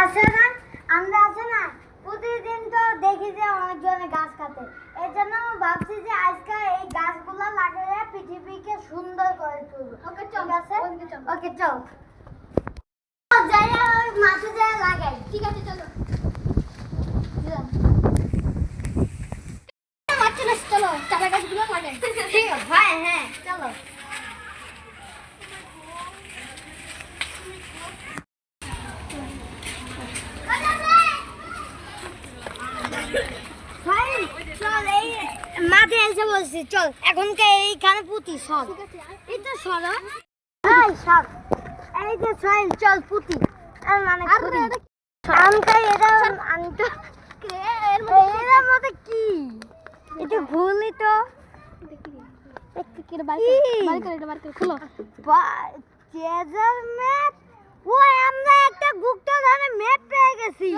আসে না, আমরা আছে না প্রতিদিন তো দেখি যে অনেকজনে গাছ কাটে। এর জন্য ভাবছি যে আজকে এই গাছগুলো লাগিয়ে পৃথিবীকে সুন্দর করে তুলবো। ওকে চল, ওকে চল যাই আর মাঠে যাই লাগাই। ঠিক আছে চলো। চলো চারা গাছগুলো লাগাই। ঠিক আছে হ্যাঁ হ্যাঁ চলো। চল এই মাঠে এসে বলছি, চল এখনকে এইখানে পুঁতি সর। এটা সর এই সর, এই যে সোহেল চল পুঁতি। মানে আমটা এটা আমি তো এর মধ্যে কি এটা ভুলই তো। আমরা একটা গুপ্ত ধরনের ম্যাপ পেয়ে গেছি।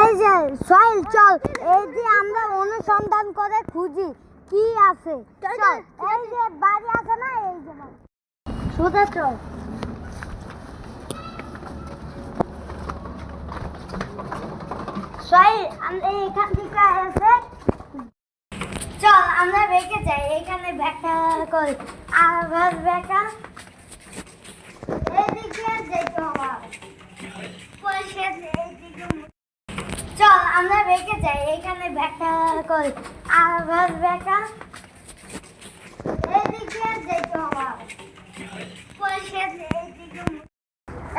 এই যে সোহেল চল, এই যে আমরা অনুসন্ধান করে খুঁজি কি আছে। চল এই যে বাড়ি আছে না, এই যে সোজা চল। সোহেল আমরা এখান থেকে এসে চল আমরা বেঁকে যাই। এইখানে ব্যাখ্যা করি আবার ব্যাখ্যা এইদিকে যেতে হবে। চল আমরা বেঁকে যাই। এইখানে ব্যাখ্যা করি আবার ব্যাখ্যা এইদিকে যেতে হবে।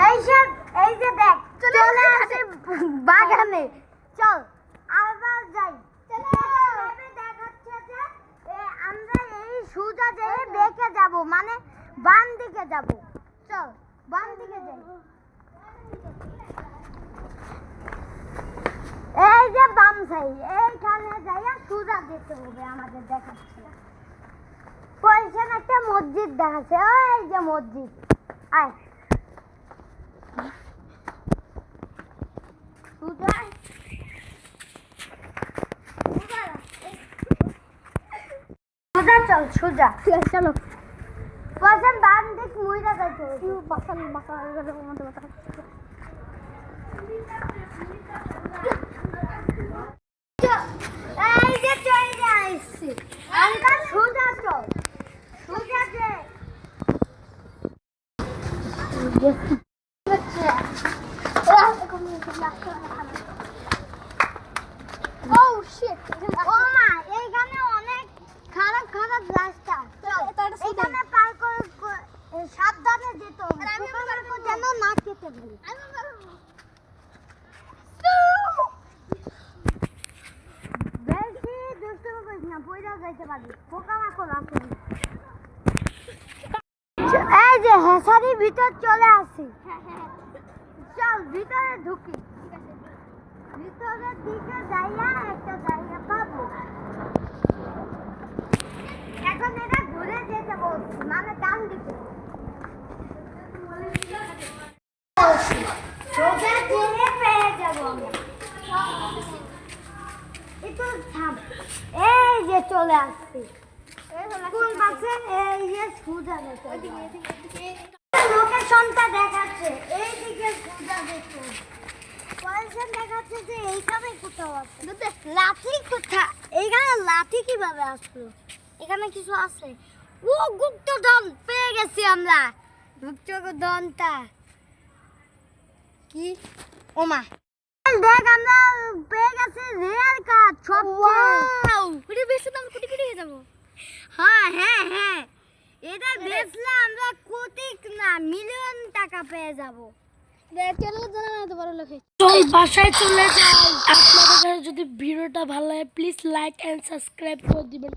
এইসব এই যে দেখ চলে আসে বাগানে। চল আবার যাই। দেখাচ্ছে যে আমরা এই সোজা যেয়ে বেঁকে যাব, মানে বাম দিকে যাব। চল বাম দিকে যাই। এই যে বাম সাই, এইখানে যাইয়া সোজা যেতে হবে আমাদের। দেখাচ্ছে পয়সা একটা মসজিদ দেখাচ্ছে, ওই যে মসজিদ। আয় সোজা সোজা চল সোজা। ঠিক আছে চলো। পয়সা বাম দিক মুইরা যাইতে হবে। বাসাল বাসাল মধ্যে কথা এই যে চলে যাইছি আমরা সোজা চল সোজা যে Oh shit! Oh মা, এইখানে অনেক খারাপ খারাপ রাস্তা। এখানে পার করে সাবধানে যেতে হবে, যেন না কেটে ফেলে। বেশি দুষ্টুমি করিস না, পয়সা যাইতে পারবি। পোকামাকড় আছে। এই যে হেসারির ভিতর চলে আসি। চল ভিতরে ঢুকি। ভিতরের দিকে যাইয়া একটা জায়গা পাবো। এখন এটা ঘুরে যেতে বলছি, মানে ডান দিকে। সোজা যেয়ে পেয়ে যাবো আমরা। একটু থাম। এই যে চলে আসছি স্কুল বাসে। এই যে সোজা যেতে লোকেশনটা দেখাচ্ছে, এইদিকে সোজা যেতে পয়সা দেখাচ্ছে যে এইখানে কোথাও আছে। লাঠি কোথায়? এইখানে লাঠি কিভাবে আসলো? এখানে কিছু আছে। ও গুপ্তধন পেয়ে গেছি আমরা। গুপ্তধনটা কি? ওমা দেখ আমরা পেয়ে গেছি রেয়ার কার্ড। সব ওয়াও, এটা বেশি দাম কোটি কোটি হয়ে যাব। হ্যাঁ হ্যাঁ হ্যাঁ, এটা বেচলে আমরা কোটি না মিলিয়ন টাকা পেয়ে যাব। চল বাসায় চলে যাই। আপনাদের যদি ভিডিওটা ভালো লাগে প্লিজ লাইক এন্ড সাবস্ক্রাইব করে দিবেন।